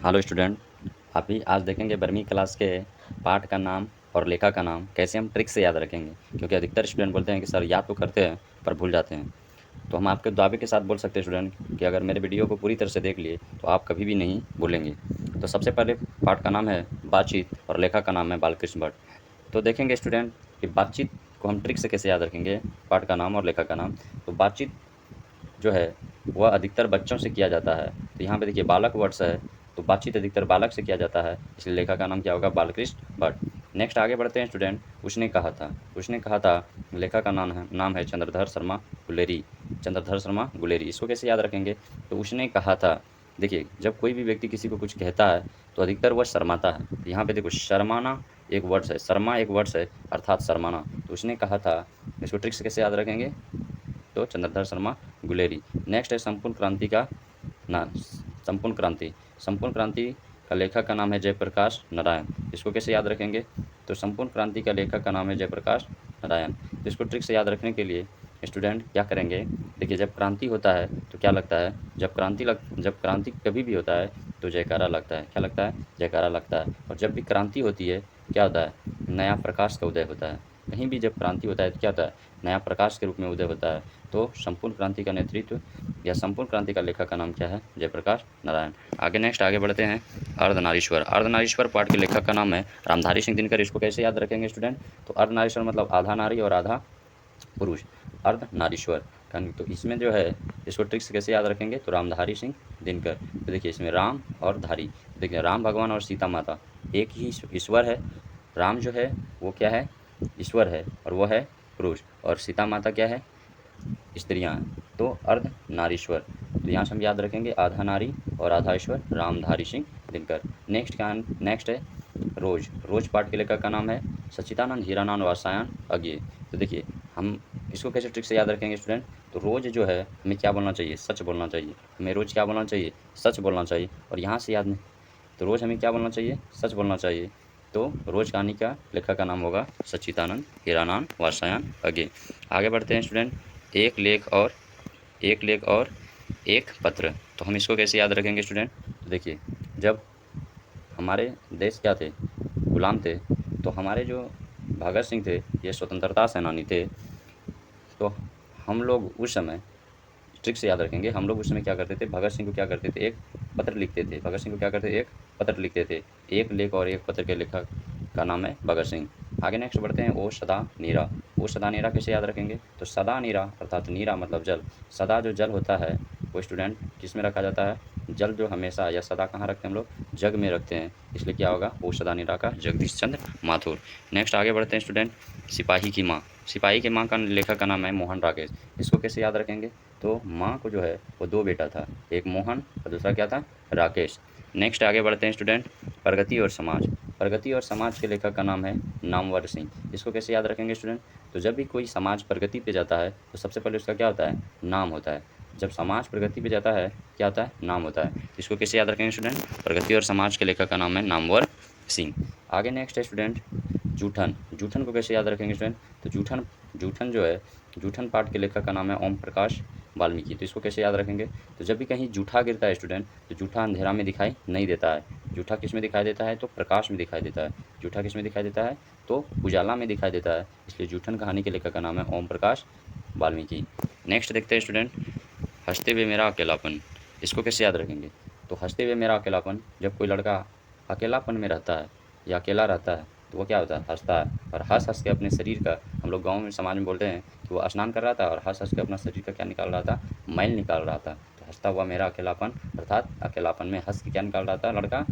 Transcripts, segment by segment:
Hello student. अभी आज देखेंगे 12वीं क्लास के पाठ का नाम और लेखा का नाम कैसे हम ट्रिक से याद रखेंगे, क्योंकि अधिकतर स्टूडेंट बोलते हैं कि सर याद तो करते हैं पर भूल जाते हैं। तो हम आपके दावे के साथ बोल सकते हैं स्टूडेंट कि अगर मेरे वीडियो को पूरी तरह से देख लिए तो आप कभी भी नहीं भूलेंगे। तो सबसे पहले पाठ का नाम है बातचीत और लेखा का नाम है बालकृष्ण भट्ट। तो देखेंगे स्टूडेंट कि बातचीत को हम ट्रिक से कैसे याद रखेंगे, पाठ का नाम और लेखा का नाम। तो बातचीत जो है वह अधिकतर बच्चों से किया जाता है। तो यहाँ पे देखिए बालक वर्ड्स है, तो बातचीत अधिकतर बालक से किया जाता है, इसलिए लेखा का नाम क्या होगा, बालकृष्ण भट्ट। नेक्स्ट आगे बढ़ते हैं स्टूडेंट। उसने कहा था लेखा का नाम है चंद्रधर शर्मा गुलेरी। चंद्रधर शर्मा गुलेरी, इसको कैसे याद रखेंगे? तो उसने कहा था, देखिए जब कोई भी व्यक्ति किसी को कुछ कहता है तो अधिकतर वह शर्माता है। तो यहाँ पे देखो शर्माना एक वर्ड्स है, शर्मा एक वर्ड्स है, अर्थात शर्माना। तो उसने कहा था, इसको ट्रिक से कैसे याद रखेंगे? तो चंद्रधर शर्मा गुलेरी। नेक्स्ट है संपूर्ण क्रांति का ना संपूर्ण क्रांति का लेखक का नाम है जयप्रकाश नारायण। इसको कैसे याद रखेंगे? तो संपूर्ण क्रांति का लेखक का नाम है जयप्रकाश नारायण। तो इसको ट्रिक से याद रखने के लिए स्टूडेंट क्या करेंगे? देखिए जब क्रांति होता है तो क्या लगता है, जब क्रांति कभी भी होता है तो जयकारा लगता है। क्या लगता है? जयकारा लगता है। और जब भी क्रांति होती है क्या होता है? नया प्रकाश का उदय होता है। कहीं भी जब क्रांति होता है तो क्या होता है? नया प्रकाश के रूप में उदय होता है। तो संपूर्ण क्रांति का नेतृत्व या संपूर्ण क्रांति का लेखक का नाम क्या है? जयप्रकाश नारायण। आगे बढ़ते हैं। अर्धनारीश्वर पाठ के लेखक का नाम है रामधारी सिंह दिनकर। इसको कैसे याद रखेंगे स्टूडेंट? तो अर्धनारीश्वर मतलब आधा नारी और आधा पुरुष, अर्धनारीश्वर। तो इसमें जो है इसको ट्रिक से कैसे याद रखेंगे? तो रामधारी सिंह दिनकर। तो देखिए इसमें राम और धारी, देखिए राम भगवान और सीता माता एक ही ईश्वर है। राम जो है वो क्या है? ईश्वर है और वह है पुरुष, और सीता माता क्या है? स्त्रियाँ हैं। तो अर्धनारीश्वर। तो यहाँ से हम याद रखेंगे आधा नारी और आधा ईश्वर, रामधारी सिंह दिनकर। नेक्स्ट है रोज पाठ के लेखक का नाम है सच्चिदानंद हीरानंद वात्स्यायन अज्ञे। तो देखिए हम इसको कैसे ट्रिक से याद रखेंगे स्टूडेंट? तो रोज जो है हमें क्या बोलना चाहिए? सच बोलना चाहिए। हमें रोज क्या बोलना चाहिए? सच बोलना चाहिए। और यहाँ से याद नहीं, तो रोज हमें क्या बोलना चाहिए? सच बोलना चाहिए। तो रोज कहानी का लेखक का नाम होगा सच्चिदानंद हीरानंद वात्स्यायन अज्ञे। आगे बढ़ते हैं स्टूडेंट। एक लेख और एक पत्र। तो हम इसको कैसे याद रखेंगे स्टूडेंट? तो देखिए जब हमारे देश क्या थे? गुलाम थे। तो हमारे जो भगत सिंह थे ये स्वतंत्रता सेनानी थे। तो हम लोग उस समय ट्रिक से याद रखेंगे, हम लोग उस समय क्या करते थे? भगत सिंह को क्या करते थे? एक पत्र लिखते थे। भगत सिंह को क्या करते थे? एक पत्र लिखते थे। एक लेख और एक पत्र के लेखक का नाम है भगत सिंह। आगे नेक्स्ट बढ़ते हैं। ओ सदा नीरा। ओ सदा नीरा कैसे याद रखेंगे? तो सदा नीरा अर्थात नीरा मतलब जल। सदा जो जल होता है वो स्टूडेंट किस में रखा जाता है? जल जो हमेशा या सदा कहाँ रखते हैं हम लोग? जग में रखते हैं। इसलिए क्या होगा? ओ सदा नीरा का जगदीश चंद्र माथुर। नेक्स्ट आगे बढ़ते हैं स्टूडेंट। सिपाही की माँ। सिपाही की माँ का लेखक का नाम है मोहन राकेश। इसको कैसे याद रखेंगे? तो माँ को जो है वो दो बेटा था, एक मोहन और दूसरा क्या था? राकेश। नेक्स्ट आगे बढ़ते हैं स्टूडेंट। प्रगति और समाज। प्रगति और समाज के लेखक का नाम है नामवर सिंह। इसको कैसे याद रखेंगे स्टूडेंट? तो जब भी कोई समाज प्रगति पे जाता है तो सबसे पहले उसका क्या होता है? नाम होता है। जब समाज प्रगति पे जाता है क्या होता है? नाम होता है। इसको कैसे याद रखेंगे स्टूडेंट? प्रगति और समाज के लेखक का नाम है नामवर सिंह। आगे नेक्स्ट है स्टूडेंट जूठन। जूठन को कैसे याद रखेंगे स्टूडेंट? तो जूठन जो है, जूठन पाठ के लेखक का नाम है ओम प्रकाश वाल्मीकि। तो इसको कैसे याद रखेंगे? तो जब भी कहीं जूठा गिरता है स्टूडेंट तो जूठा अंधेरा में दिखाई नहीं देता है। जूठा किस में दिखाई देता है? तो प्रकाश में दिखाई देता है। जूठा किस में दिखाई देता है? तो उजाला में दिखाई देता है। इसलिए जूठन कहानी के लेखक का नाम है ओम प्रकाश वाल्मीकि। नेक्स्ट देखते हैं स्टूडेंट हंसते हुए मेरा अकेलापन। इसको कैसे याद रखेंगे? तो हंसते हुए मेरा अकेलापन, जब कोई लड़का अकेलापन में रहता है या अकेला रहता है तो वो क्या होता है? हंसता है। और हंस के अपने शरीर का, हम लोग गाँव में समाज में बोलते हैं कि वो स्नान कर रहा था और हंस के अपना शरीर का क्या निकाल रहा था? मैल निकाल रहा था। तो हंसता हुआ मेरा अकेलापन अर्थात अकेलापन में हंस के क्या निकाल रहा था लड़का?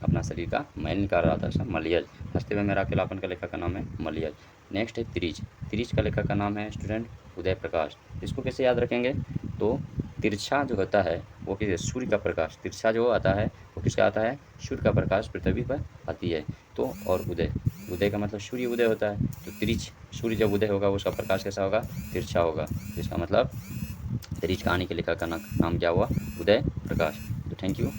अपना शरीर का मैल निकाल रहा था। मलयज। हंसते हुए मेरा अकेलापन का लेखक का नाम है मलयज। नेक्स्ट है त्रिज। त्रिज का लेखक का नाम है स्टूडेंट उदय प्रकाश। इसको कैसे याद रखेंगे? तो तिरछा जो होता है वो किस? सूर्य का प्रकाश। तिरछा जो आता है वो किसका आता है? सूर्य का प्रकाश पृथ्वी पर आती है। तो और उदय, उदय का मतलब सूर्य उदय होता है। तो त्रिज, सूर्य जब उदय होगा उसका प्रकाश कैसा होगा? तिरछा होगा। इसका मतलब त्रिज कहानी के लेखक का नाम क्या हुआ? उदय प्रकाश। तो थैंक यू।